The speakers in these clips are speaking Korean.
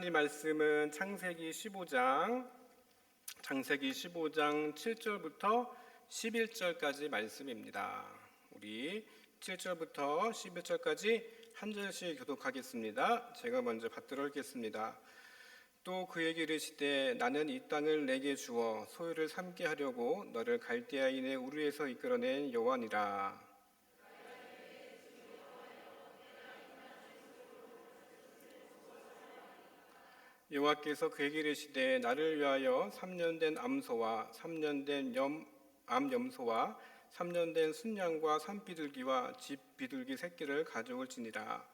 가지 말씀은 창세기 15장 7절부터 11절까지 말씀입니다. 우리 7절부터 11절까지 한 절씩 교독하겠습니다. 제가 먼저 받들어 읽겠습니다. 또 그에게 이르시되 나는 이 땅을 내게 주어 소유를 삼게 하려고 너를 갈대아인의 우르에서 이끌어낸 여호와니라. 여호와께서 그에게 이르시되 나를 위하여 3년 된 암소와 3년 된 암염소와 3년 된 순양과 산비둘기와 집비둘기 새끼를 가져올지니라.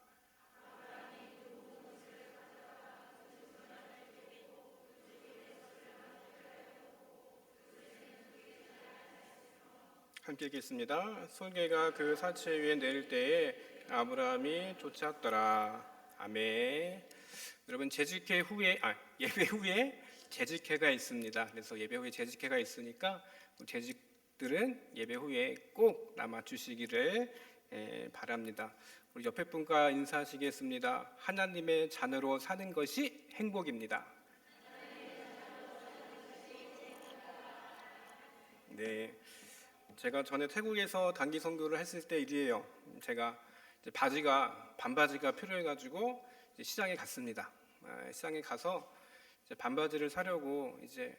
함께 읽겠습니다. 솔개가 그 사체 위에 내릴 때에 아브라함이 쫓아왔더라. 아멘. 여러분, 예배 후에 재직회가 있습니다. 그래서 예배 후에 재직회가 있으니까 재직들은 예배 후에 꼭 남아 주시기를 바랍니다. 우리 옆에 분과 인사하시겠습니다. 하나님의 자녀로 사는 것이 행복입니다. 네, 제가 전에 태국에서 단기 선교를 했을 때 일이에요. 제가 이제 반바지가 필요해가지고 시장에 갔습니다. 시장에 가서 이제 반바지를 사려고 이제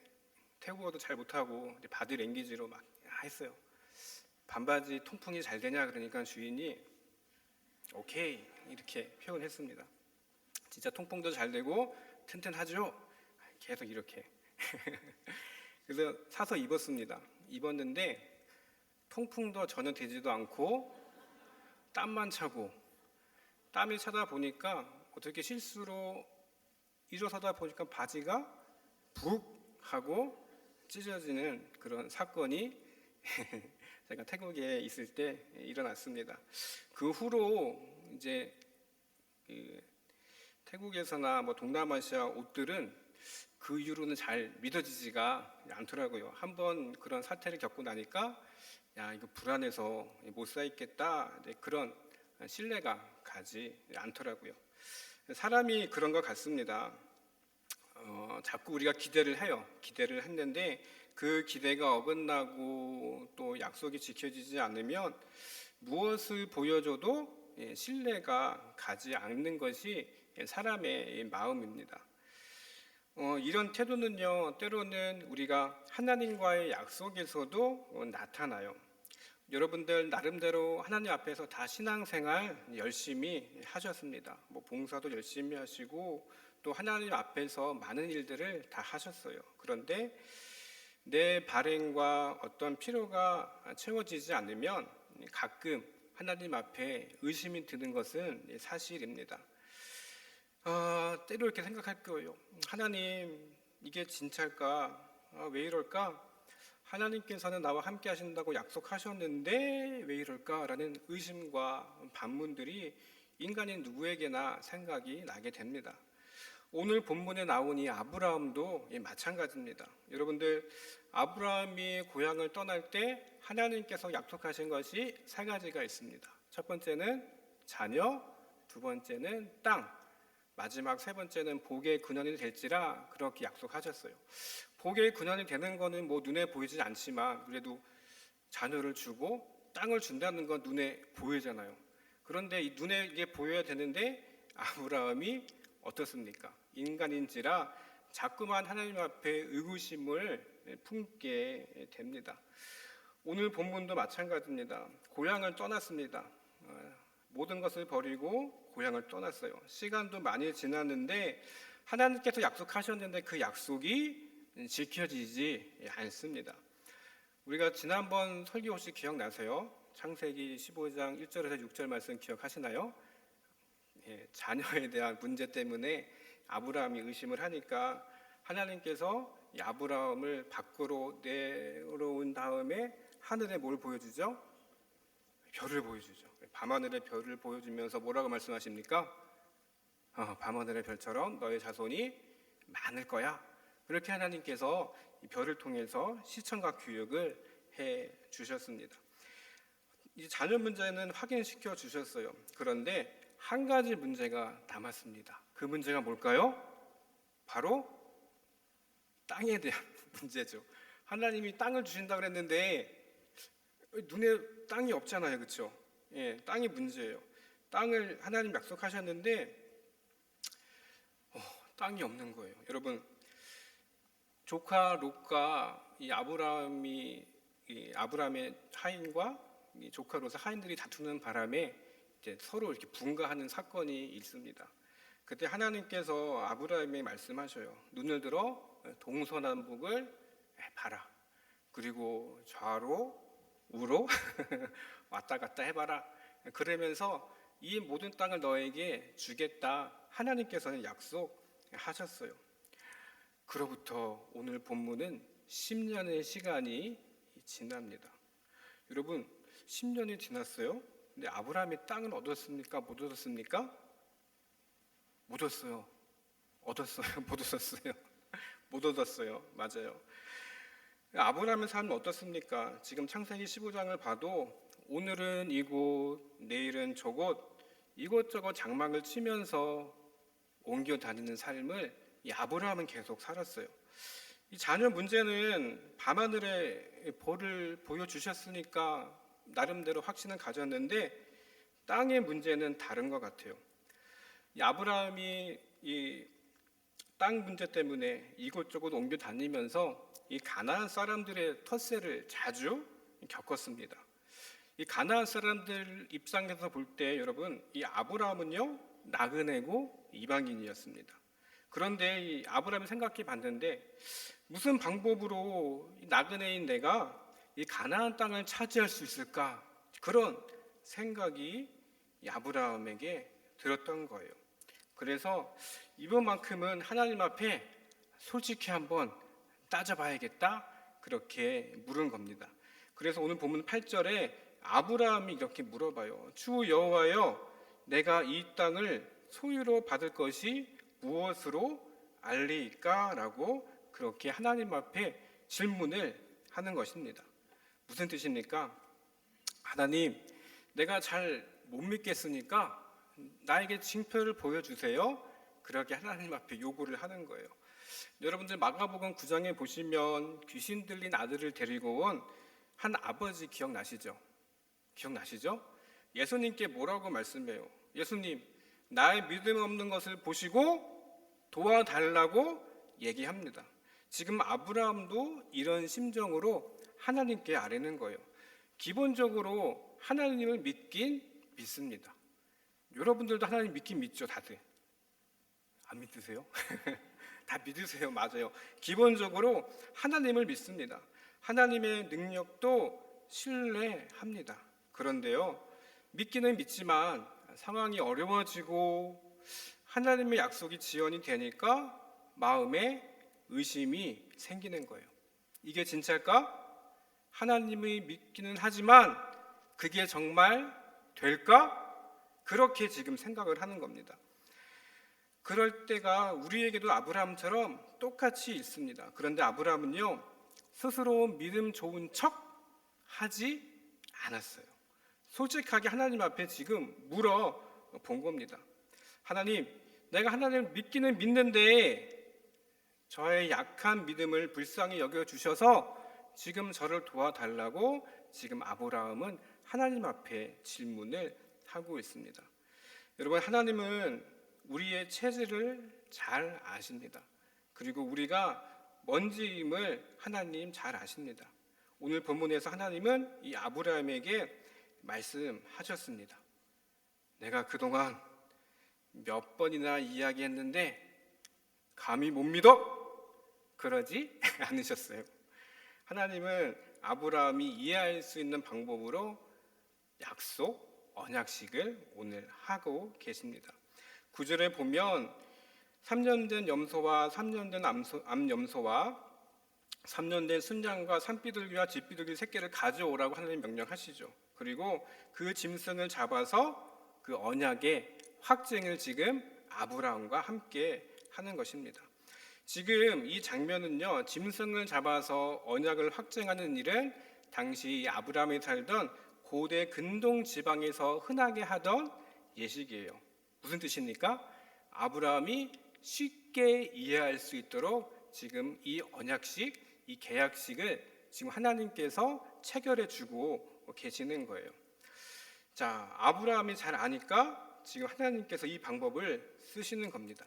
태국어도 잘 못하고 이제 바디 랭귀지로 막 했어요. 반바지 통풍이 잘 되냐 그러니까 주인이 오케이 이렇게 표현했습니다. 진짜 통풍도 잘 되고 튼튼하죠? 계속 이렇게. 그래서 사서 입었습니다. 입었는데 통풍도 전혀 되지도 않고 땀만 차고, 땀이 차다 보니까 어떻게 실수로 일어서다 보니까 바지가 북 하고 찢어지는 그런 사건이 제가 태국에 있을 때 일어났습니다. 그 후로 이제 태국에서나 뭐 동남아시아 옷들은 그 이후로는 잘 믿어지지가 않더라고요. 한번 그런 사태를 겪고 나니까 야, 이거 불안해서 못 사 입겠다, 그런 신뢰가 가지 않더라고요. 사람이 그런 것 같습니다. 자꾸 우리가 기대를 해요. 기대를 했는데 그 기대가 어긋나고 또 약속이 지켜지지 않으면 무엇을 보여줘도 신뢰가 가지 않는 것이 사람의 마음입니다. 이런 태도는요, 때로는 우리가 하나님과의 약속에서도 나타나요. 여러분들 나름대로 하나님 앞에서 다 신앙생활 열심히 하셨습니다. 뭐 봉사도 열심히 하시고 또 하나님 앞에서 많은 일들을 다 하셨어요. 그런데 내 발행과 어떤 필요가 채워지지 않으면 가끔 하나님 앞에 의심이 드는 것은 사실입니다. 때로 이렇게 생각할 거예요. 하나님, 이게 진짜일까? 왜 이럴까? 하나님께서는 나와 함께 하신다고 약속하셨는데 왜 이럴까? 라는 의심과 반문들이 인간인 누구에게나 생각이 나게 됩니다. 오늘 본문에 나온 이 아브라함도 마찬가지입니다. 여러분들, 아브라함이 고향을 떠날 때 하나님께서 약속하신 것이 세 가지가 있습니다. 첫 번째는 자녀, 두 번째는 땅, 마지막 세 번째는 복의 근원이 될지라 그렇게 약속하셨어요. 복의 근원이 되는 거는 뭐 눈에 보이지 않지만 그래도 자녀를 주고 땅을 준다는 건 눈에 보이잖아요. 그런데 이 눈에 이게 보여야 되는데 아브라함이 어떻습니까? 인간인지라 자꾸만 하나님 앞에 의구심을 품게 됩니다. 오늘 본문도 마찬가지입니다. 고향을 떠났습니다. 모든 것을 버리고 고향을 떠났어요. 시간도 많이 지났는데 하나님께서 약속하셨는데 그 약속이 지켜지지 않습니다. 우리가 지난번 설교 혹시 기억나세요? 창세기 15장 1절에서 6절 말씀 기억하시나요? 자녀에 대한 문제 때문에 아브라함이 의심을 하니까 하나님께서 아브라함을 밖으로 내려온 다음에 하늘에 뭘 보여주죠? 별을 보여주죠. 밤하늘의 별을 보여주면서 뭐라고 말씀하십니까? 밤하늘의 별처럼 너의 자손이 많을 거야. 그렇게 하나님께서 이 별을 통해서 시청과 교육을 해 주셨습니다. 이 자녀 문제는 확인시켜 주셨어요. 그런데 한 가지 문제가 남았습니다. 그 문제가 뭘까요? 바로 땅에 대한 문제죠. 하나님이 땅을 주신다고 그랬는데 눈에 땅이 없잖아요, 그렇죠? 예, 땅이 문제예요. 땅을 하나님 약속하셨는데 땅이 없는 거예요. 여러분, 조카 롯과 이 아브라함의 하인과 이 조카 롯의 하인들이 다투는 바람에 이제 서로 이렇게 분가하는 사건이 있습니다. 그때 하나님께서 아브라함에게 말씀하셔요. 눈을 들어 동서남북을 봐라. 그리고 좌로 우로 왔다 갔다 해봐라. 그러면서 이 모든 땅을 너에게 주겠다. 하나님께서는 약속하셨어요. 그로부터 오늘 본문은 10년의 시간이 지납니다. 여러분, 10년이 지났어요. 근데 아브라함이 땅을 얻었습니까? 못 얻었습니까? 못 얻었어요. 얻었어요? 못 얻었어요? 못 얻었어요. 맞아요. 아브라함의 삶은 어떻습니까? 지금 창세기 15장을 봐도 오늘은 이곳, 내일은 저곳, 이곳저곳 장막을 치면서 옮겨 다니는 삶을 이 아브라함은 계속 살았어요. 이 자녀 문제는 밤하늘의 벌을 보여주셨으니까 나름대로 확신을 가졌는데 땅의 문제는 다른 것 같아요. 이 아브라함이 이 땅 문제 때문에 이곳저곳 옮겨 다니면서 이 가나안 사람들의 텃세를 자주 겪었습니다. 이 가나안 사람들 입장에서 볼 때 여러분, 이 아브라함은요 나그네고 이방인이었습니다. 그런데 이 아브라함이 생각해 봤는데 무슨 방법으로 이 나그네인 내가 이 가나안 땅을 차지할 수 있을까? 그런 생각이 이 아브라함에게 들었던 거예요. 그래서 이번만큼은 하나님 앞에 솔직히 한번 따져봐야겠다, 그렇게 물은 겁니다. 그래서 오늘 본문 8절에 아브라함이 이렇게 물어봐요. 주 여호와여, 내가 이 땅을 소유로 받을 것이 무엇으로 알리까? 라고 그렇게 하나님 앞에 질문을 하는 것입니다. 무슨 뜻입니까? 하나님, 내가 잘 못 믿겠으니까 나에게 징표를 보여주세요. 그렇게 하나님 앞에 요구를 하는 거예요. 여러분들 마가복음 9장에 보시면 귀신 들린 아들을 데리고 온 한 아버지 기억나시죠? 예수님께 뭐라고 말씀해요? 예수님, 나의 믿음 없는 것을 보시고 도와달라고 얘기합니다. 지금 아브라함도 이런 심정으로 하나님께 아뢰는 거예요. 기본적으로 하나님을 믿긴 믿습니다. 여러분들도 하나님 믿긴 믿죠, 다들? 안 믿으세요? 다 믿으세요. 맞아요. 기본적으로 하나님을 믿습니다. 하나님의 능력도 신뢰합니다. 그런데요, 믿기는 믿지만 상황이 어려워지고 하나님의 약속이 지연이 되니까 마음에 의심이 생기는 거예요. 이게 진짜일까? 하나님을 믿기는 하지만 그게 정말 될까? 그렇게 지금 생각을 하는 겁니다. 그럴 때가 우리에게도 아브라함처럼 똑같이 있습니다. 그런데 아브라함은요, 스스로 믿음 좋은 척 하지 않았어요. 솔직하게 하나님 앞에 지금 물어본 겁니다. 하나님, 내가 하나님을 믿기는 믿는데 저의 약한 믿음을 불쌍히 여겨주셔서 지금 저를 도와달라고 지금 아브라함은 하나님 앞에 질문을 하고 있습니다. 여러분, 하나님은 우리의 체질을 잘 아십니다. 그리고 우리가 뭔지임을 하나님 잘 아십니다. 오늘 본문에서 하나님은 이 아브라함에게 말씀하셨습니다. 내가 그동안 몇 번이나 이야기했는데 감히 못 믿어? 그러지 않으셨어요. 하나님은 아브라함이 이해할 수 있는 방법으로 약속, 언약식을 오늘 하고 계십니다. 9절에 보면 3년 된 염소와 3년 된 암염소와 3년 된 순양과 산비둘기와 쥐비둘기 새끼를 가져오라고 하나님 명령하시죠. 그리고 그 짐승을 잡아서 그 언약의 확증을 지금 아브라함과 함께 하는 것입니다. 지금 이 장면은요, 짐승을 잡아서 언약을 확증하는 일은 당시 아브라함이 살던 고대 근동 지방에서 흔하게 하던 예식이에요. 무슨 뜻입니까? 아브라함이 쉽게 이해할 수 있도록 지금 이 언약식, 이 계약식을 지금 하나님께서 체결해 주고 계시는 거예요. 자, 아브라함이 잘 아니까 지금 하나님께서 이 방법을 쓰시는 겁니다.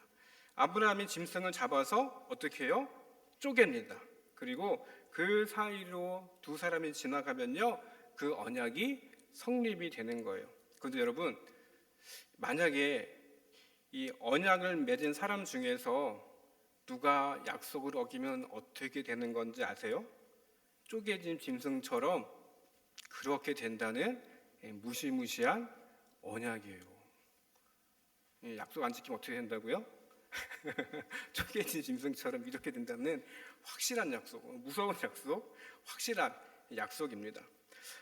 아브라함이 짐승을 잡아서 어떻게 해요? 쪼갭니다. 그리고 그 사이로 두 사람이 지나가면요, 그 언약이 성립이 되는 거예요. 그런데 여러분, 만약에 이 언약을 맺은 사람 중에서 누가 약속을 어기면 어떻게 되는 건지 아세요? 쪼개진 짐승처럼 그렇게 된다는 무시무시한 언약이에요. 약속 안 지키면 어떻게 된다고요? 쪼개진 짐승처럼 이렇게 된다는 확실한 약속, 무서운 약속, 확실한 약속입니다.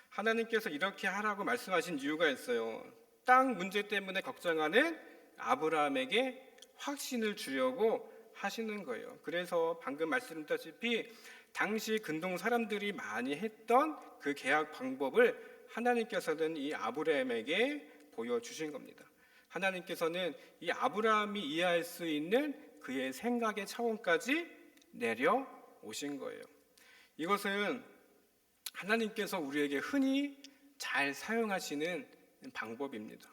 하나님께서 이렇게 하라고 말씀하신 이유가 있어요. 땅 문제 때문에 걱정하는 아브라함에게 확신을 주려고 하시는 거예요. 그래서 방금 말씀드렸다시피 당시 근동 사람들이 많이 했던 그 계약 방법을 하나님께서는 이 아브라함에게 보여주신 겁니다. 하나님께서는 이 아브라함이 이해할 수 있는 그의 생각의 차원까지 내려오신 거예요. 이것은 하나님께서 우리에게 흔히 잘 사용하시는 방법입니다.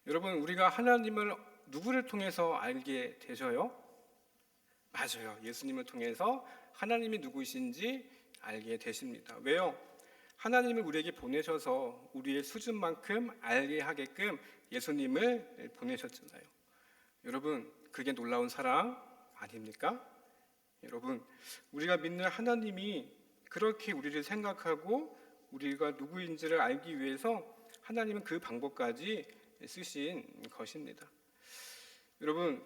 여러분, 우리가 하나님을 누구를 통해서 알게 되셔요? 맞아요. 예수님을 통해서 하나님이 누구이신지 알게 되십니다. 왜요? 하나님을 우리에게 보내셔서 우리의 수준만큼 알게 하게끔 예수님을 보내셨잖아요. 여러분, 그게 놀라운 사랑 아닙니까? 여러분, 우리가 믿는 하나님이 그렇게 우리를 생각하고 우리가 누구인지를 알기 위해서 하나님은 그 방법까지 쓰신 것입니다. 여러분,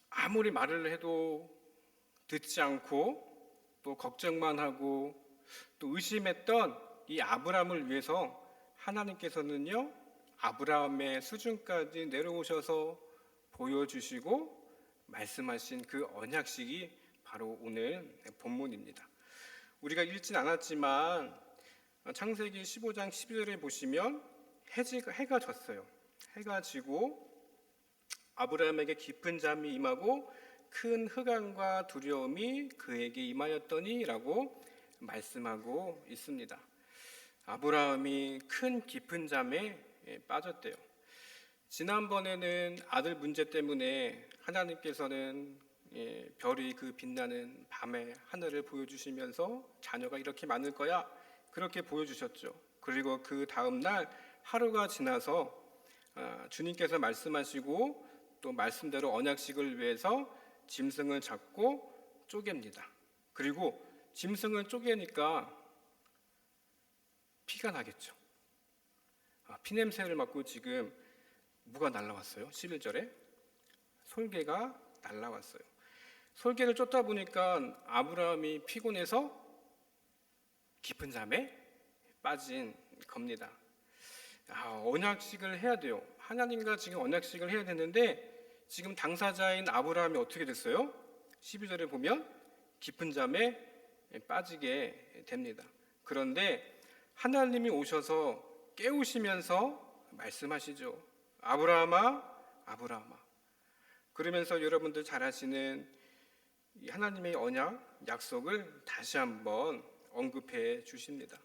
아무리 말을 해도 듣지 않고 또 걱정만 하고 또 의심했던 이 아브라함을 위해서 하나님께서는요, 아브라함의 수준까지 내려오셔서 보여주시고 말씀하신 그 언약식이 바로 오늘 본문입니다. 우리가 읽진 않았지만 창세기 15장 12절에 보시면 해가 졌어요. 해가 지고 아브라함에게 깊은 잠이 임하고 큰 흑암과 두려움이 그에게 임하였더니 라고 말씀하고 있습니다. 아브라함이 큰 깊은 잠에 빠졌대요. 지난번에는 아들 문제 때문에 하나님께서는 별이 그 빛나는 밤의 하늘을 보여주시면서 자녀가 이렇게 많을 거야 그렇게 보여주셨죠. 그리고 그 다음 날 하루가 지나서 주님께서 말씀하시고 또 말씀대로 언약식을 위해서 짐승을 잡고 쪼갭니다. 그리고 짐승을 쪼개니까 피가 나겠죠. 피냄새를 맡고 지금 뭐가 날라왔어요? 11절에 솔개가 날라왔어요. 솔개를 쫓다 보니까 아브라함이 피곤해서 깊은 잠에 빠진 겁니다. 언약식을 해야 돼요. 하나님과 지금 언약식을 해야 되는데 지금 당사자인 아브라함이 어떻게 됐어요? 12절에 보면 깊은 잠에 빠지게 됩니다. 그런데 하나님이 오셔서 깨우시면서 말씀하시죠. 아브라함아, 아브라함아. 그러면서 여러분들 잘 아시는 하나님의 언약, 약속을 다시 한번 언급해 주십니다.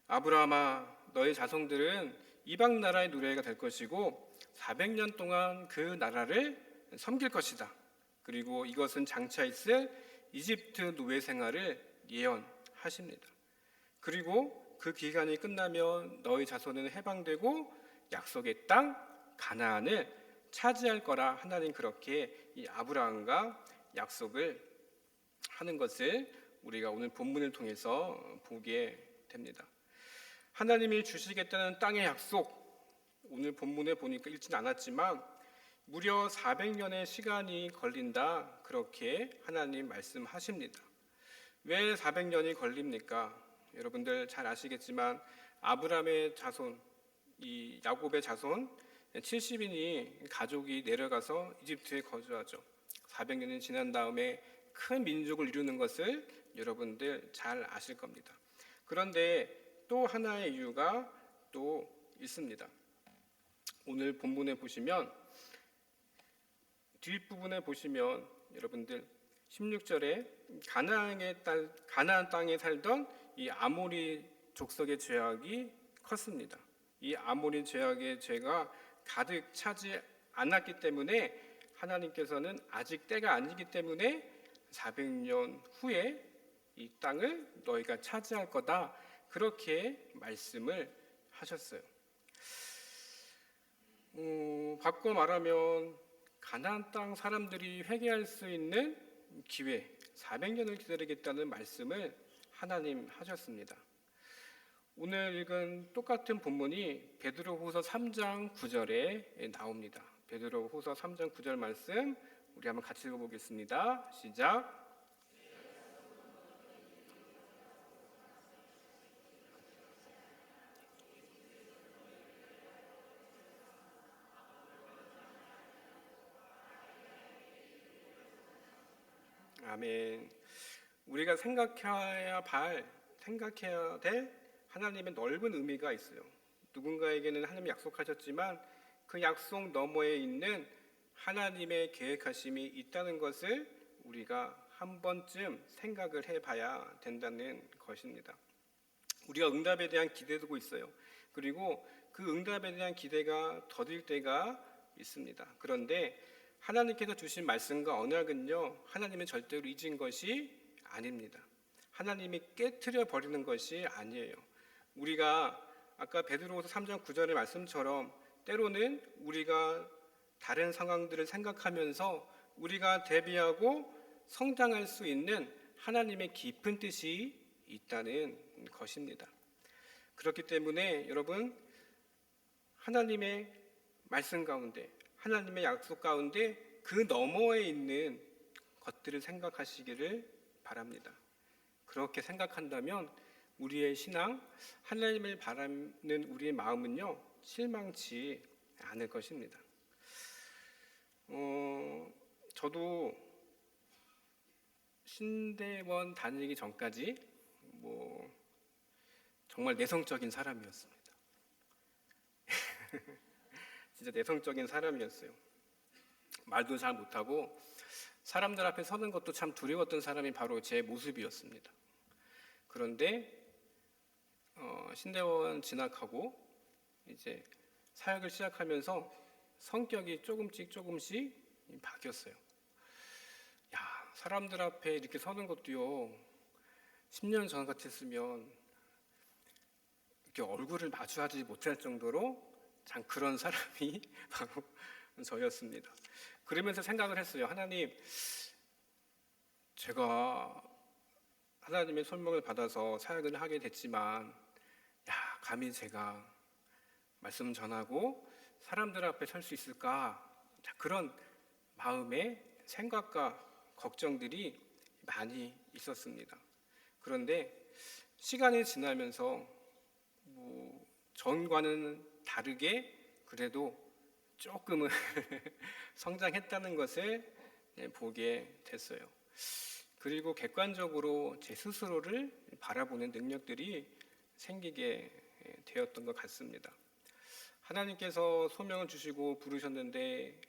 아브라함아, 너의 자손들은 이방 나라의 노예가 될 것이고 400년 동안 그 나라를 섬길 것이다. 그리고 이것은 장차 있을 이집트 노예 생활을 예언하십니다. 그리고 그 기간이 끝나면 너희 자손은 해방되고 약속의 땅 가나안을 차지할 거라 하나님 그렇게 이 아브라함과 약속을 하는 것을 우리가 오늘 본문을 통해서 보게 됩니다. 하나님이 주시겠다는 땅의 약속, 오늘 본문에 보니까 읽진 않았지만 무려 400년의 시간이 걸린다 그렇게 하나님 말씀하십니다. 왜 400년이 걸립니까? 여러분들 잘 아시겠지만 아브라함의 자손, 이 야곱의 자손 70인이 가족이 내려가서 이집트에 거주하죠. 400년이 지난 다음에 큰 민족을 이루는 것을 여러분들 잘 아실 겁니다. 그런데 또 하나의 이유가 또 있습니다. 오늘 본문에 보시면 뒷부분에 보시면 여러분들 16절에 가나안 땅에 살던 이 아모리 족속의 죄악이 컸습니다. 이 아모리 죄악의 죄가 가득 차지 않았기 때문에 하나님께서는 아직 때가 아니기 때문에 400년 후에 이 땅을 너희가 차지할 거다, 그렇게 말씀을 하셨어요. 바꿔 말하면 가나안 땅 사람들이 회개할 수 있는 기회, 400년을 기다리겠다는 말씀을 하나님 하셨습니다. 오늘 읽은 똑같은 본문이 베드로후서 3장 9절에 나옵니다. 베드로후서 3장 9절 말씀 우리 한번 같이 읽어보겠습니다. 시작. 아멘. 우리가 생각해야 될 하나님의 넓은 의미가 있어요. 누군가에게는 하나님이 약속하셨지만 그 약속 너머에 있는 하나님의 계획하심이 있다는 것을 우리가 한 번쯤 생각을 해봐야 된다는 것입니다. 우리가 응답에 대한 기대도 있어요. 그리고 그 응답에 대한 기대가 더딜 때가 있습니다. 그런데 하나님께서 주신 말씀과 언약은요, 하나님은 절대로 잊은 것이 아닙니다. 하나님이 깨트려 버리는 것이 아니에요. 우리가 아까 베드로후서 3장 9절의 말씀처럼 때로는 우리가 다른 상황들을 생각하면서 우리가 대비하고 성장할 수 있는 하나님의 깊은 뜻이 있다는 것입니다. 그렇기 때문에 여러분, 하나님의 말씀 가운데, 하나님의 약속 가운데 그 너머에 있는 것들을 생각하시기를 바랍니다. 그렇게 생각한다면 우리의 신앙, 하나님을 바라는 우리의 마음은요, 실망치 않을 것입니다. 저도 신대원 다니기 전까지 정말 내성적인 사람이었습니다. 진짜 내성적인 사람이었어요. 말도 잘 못하고 사람들 앞에 서는 것도 참 두려웠던 사람이 바로 제 모습이었습니다. 그런데 신대원 진학하고 이제 사역을 시작하면서 성격이 조금씩 바뀌었어요. 사람들 앞에 이렇게 서는 것도요, 10년 전 같았으면 이렇게 얼굴을 마주하지 못할 정도로 참 그런 사람이 바로 저였습니다. 그러면서 생각을 했어요. 하나님, 제가 하나님의 설명을 받아서 사역을 하게 됐지만 감히 제가 말씀 전하고 사람들 앞에 설 수 있을까? 그런 마음의 생각과 걱정들이 많이 있었습니다. 그런데 시간이 지나면서 전과는 다르게 그래도 조금은 성장했다는 것을 보게 됐어요. 그리고 객관적으로 제 스스로를 바라보는 능력들이 생기게 되었던 것 같습니다. 하나님께서 소명을 주시고 부르셨는데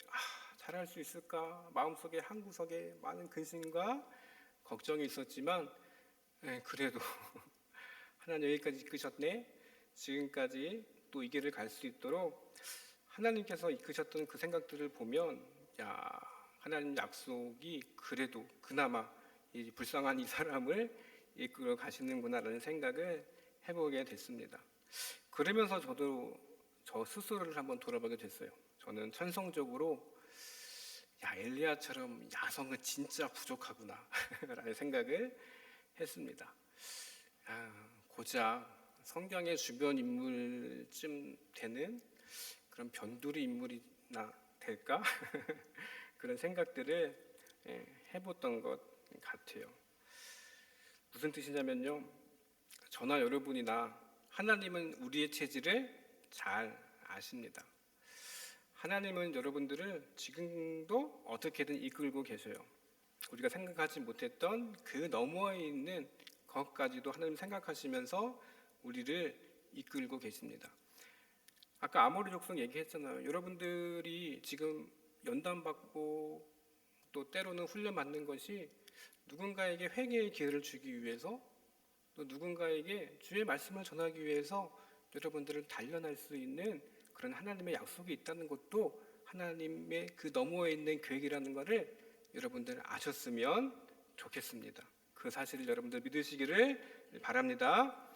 잘할 수 있을까? 마음속에 한구석에 많은 근심과 걱정이 있었지만 그래도 하나님 여기까지 이끄셨네. 지금까지 또 이 길을 갈 수 있도록 하나님께서 이끄셨던 그 생각들을 보면 하나님 약속이 그래도 그나마 이 불쌍한 이 사람을 이끌어 가시는구나라는 생각을 해보게 됐습니다. 그러면서 저도 저 스스로를 한번 돌아보게 됐어요. 저는 천성적으로 엘리야처럼 야성은 진짜 부족하구나 라는 생각을 했습니다. 고작 성경의 주변 인물쯤 되는 그런 변두리 인물이나 될까? 그런 생각들을 해봤던 것 같아요. 무슨 뜻이냐면요, 저나 여러분이나 하나님은 우리의 체질을 잘 아십니다. 하나님은 여러분들을 지금도 어떻게든 이끌고 계셔요. 우리가 생각하지 못했던 그 너머에 있는 것까지도 하나님 생각하시면서 우리를 이끌고 계십니다. 아까 아모리 족속 얘기했잖아요. 여러분들이 지금 연단받고 또 때로는 훈련받는 것이 누군가에게 회개의 기회를 주기 위해서, 또 누군가에게 주의 말씀을 전하기 위해서 여러분들을 단련할 수 있는 그런 하나님의 약속이 있다는 것도 하나님의 그 너머에 있는 계획이라는 것을 여러분들 아셨으면 좋겠습니다. 그 사실을 여러분들 믿으시기를 바랍니다.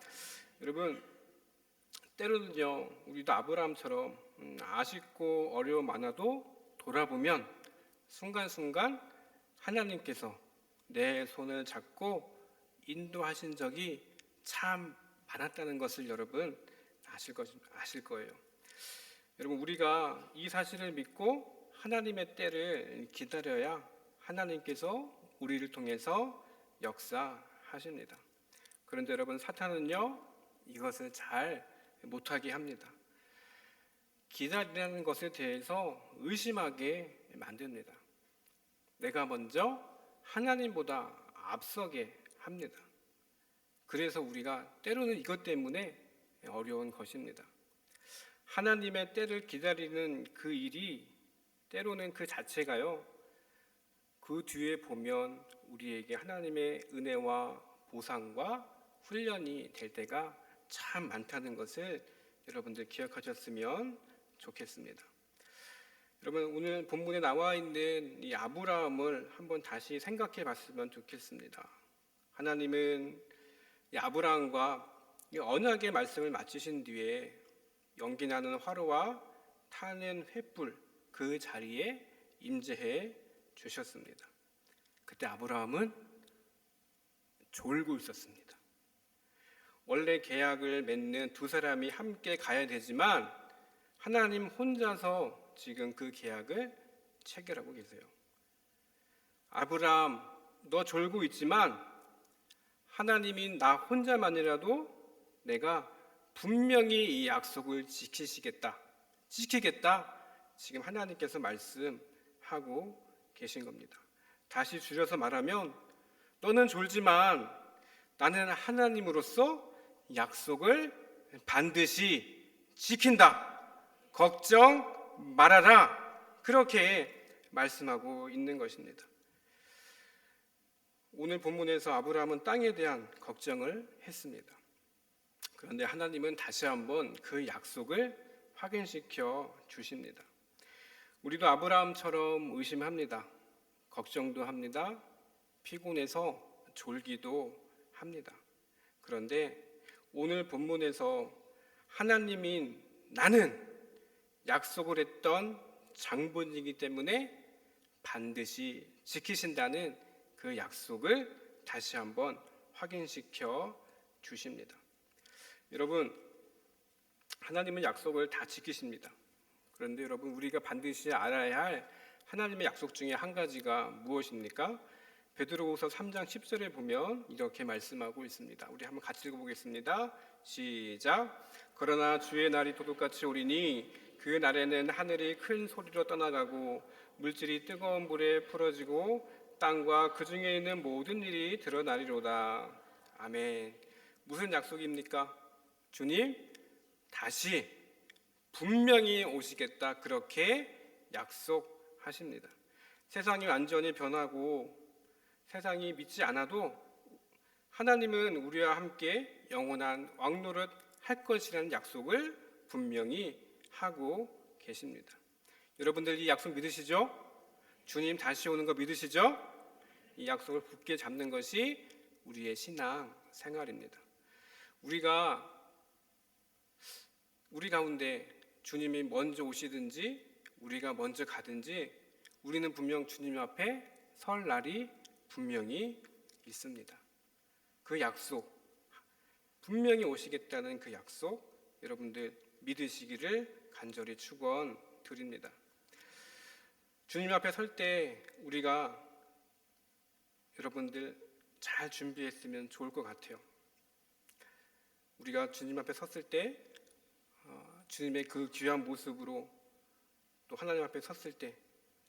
여러분, 때로는요, 우리도 아브라함처럼 아쉽고 어려움 많아도 돌아보면 순간순간 하나님께서 내 손을 잡고 인도하신 적이 참 많았다는 것을 여러분 아실 거예요. 여러분, 우리가 이 사실을 믿고 하나님의 때를 기다려야 하나님께서 우리를 통해서 역사하십니다. 그런데 여러분, 사탄은요, 이것을 잘 못하게 합니다. 기다리라는 것에 대해서 의심하게 만듭니다. 내가 먼저 하나님보다 앞서게 합니다. 그래서 우리가 때로는 이것 때문에 어려운 것입니다. 하나님의 때를 기다리는 그 일이 때로는 그 자체가요, 그 뒤에 보면 우리에게 하나님의 은혜와 보상과 훈련이 될 때가 참 많다는 것을 여러분들 기억하셨으면 좋겠습니다. 여러분, 오늘 본문에 나와 있는 이 아브라함을 한번 다시 생각해 봤으면 좋겠습니다. 하나님은 이 아브라함과 이 언약의 말씀을 마치신 뒤에 연기나는 화로와 타는 횃불 그 자리에 임재해 주셨습니다. 그때 아브라함은 졸고 있었습니다. 원래 계약을 맺는 두 사람이 함께 가야 되지만 하나님 혼자서 지금 그 계약을 체결하고 계세요. 아브라함, 너 졸고 있지만 하나님인 나 혼자만이라도 내가 분명히 이 약속을 지키겠다. 지금 하나님께서 말씀하고 계신 겁니다. 다시 줄여서 말하면 너는 졸지만 나는 하나님으로서 약속을 반드시 지킨다. 걱정 말아라. 그렇게 말씀하고 있는 것입니다. 오늘 본문에서 아브라함은 땅에 대한 걱정을 했습니다. 그런데 하나님은 다시 한번 그 약속을 확인시켜 주십니다. 우리도 아브라함처럼 의심합니다. 걱정도 합니다. 피곤해서 졸기도 합니다. 그런데 오늘 본문에서 하나님인 나는 약속을 했던 장본이기 때문에 반드시 지키신다는 그 약속을 다시 한번 확인시켜 주십니다. 여러분, 하나님은 약속을 다 지키십니다. 그런데 여러분, 우리가 반드시 알아야 할 하나님의 약속 중에 한 가지가 무엇입니까? 베드로후서 3장 10절에 보면 이렇게 말씀하고 있습니다. 우리 한번 같이 읽어보겠습니다. 시작. 그러나 주의 날이 도둑같이 오리니 그 날에는 하늘이 큰 소리로 떠나가고 물질이 뜨거운 불에 풀어지고 땅과 그 중에 있는 모든 일이 드러나리로다. 아멘. 무슨 약속입니까? 주님 다시 분명히 오시겠다. 그렇게 약속하십니다. 세상이 완전히 변하고 세상이 믿지 않아도 하나님은 우리와 함께 영원한 왕노릇 할 것이라는 약속을 분명히 하고 계십니다. 여러분들 이 약속 믿으시죠? 주님 다시 오는 거 믿으시죠? 이 약속을 굳게 잡는 것이 우리의 신앙 생활입니다. 우리 가운데 주님이 먼저 오시든지 우리가 먼저 가든지 우리는 분명 주님 앞에 설 날이 분명히 있습니다. 그 약속, 분명히 오시겠다는 그 약속, 여러분들 믿으시기를 간절히 축원드립니다. 주님 앞에 설 때 우리가 여러분들 잘 준비했으면 좋을 것 같아요. 우리가 주님 앞에 섰을 때 주님의 그 귀한 모습으로 또 하나님 앞에 섰을 때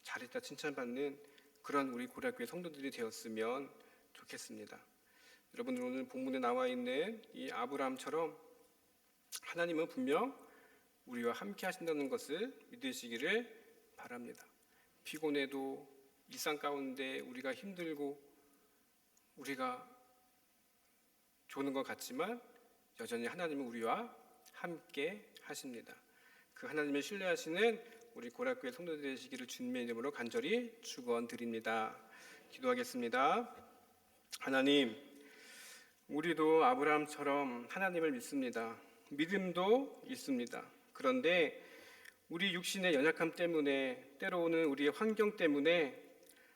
잘했다 칭찬받는 그런 우리 고려교회 성도들이 되었으면 좋겠습니다. 여러분들 오늘 본문에 나와 있는 이 아브라함처럼 하나님은 분명 우리와 함께 하신다는 것을 믿으시기를 바랍니다. 피곤해도 일상 가운데 우리가 힘들고 우리가 조는 것 같지만 여전히 하나님은 우리와 함께 하십니다. 그 하나님을 신뢰하시는 우리 고락교회 성도들 되시기를 주님의 이름으로 간절히 축원드립니다. 기도하겠습니다. 하나님, 우리도 아브라함처럼 하나님을 믿습니다. 믿음도 있습니다. 그런데 우리 육신의 연약함 때문에, 때로는 우리의 환경 때문에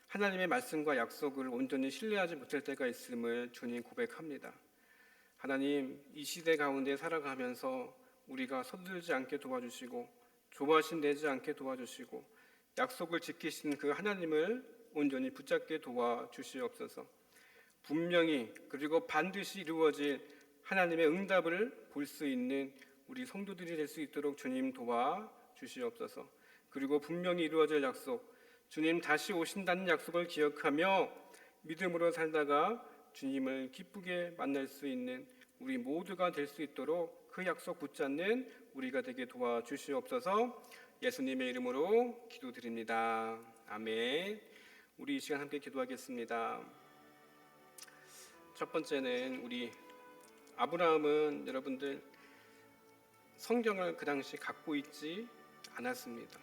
하나님의 말씀과 약속을 온전히 신뢰하지 못할 때가 있음을 주님 고백합니다. 하나님, 이 시대 가운데 살아가면서 우리가 서두르지 않게 도와주시고 조바심 내지 않게 도와주시고 약속을 지키시는 그 하나님을 온전히 붙잡게 도와주시옵소서. 분명히 그리고 반드시 이루어질 하나님의 응답을 볼 수 있는 우리 성도들이 될 수 있도록 주님 도와주시옵소서. 그리고 분명히 이루어질 약속, 주님 다시 오신다는 약속을 기억하며 믿음으로 살다가 주님을 기쁘게 만날 수 있는 우리 모두가 될 수 있도록 그 약속 붙잡는 우리가 되게 도와주시옵소서. 예수님의 이름으로 기도드립니다. 아멘. 우리 이 시간 함께 기도하겠습니다. 첫 번째는 우리 아브라함은 여러분들 성경을 그 당시 갖고 있지 않았습니다.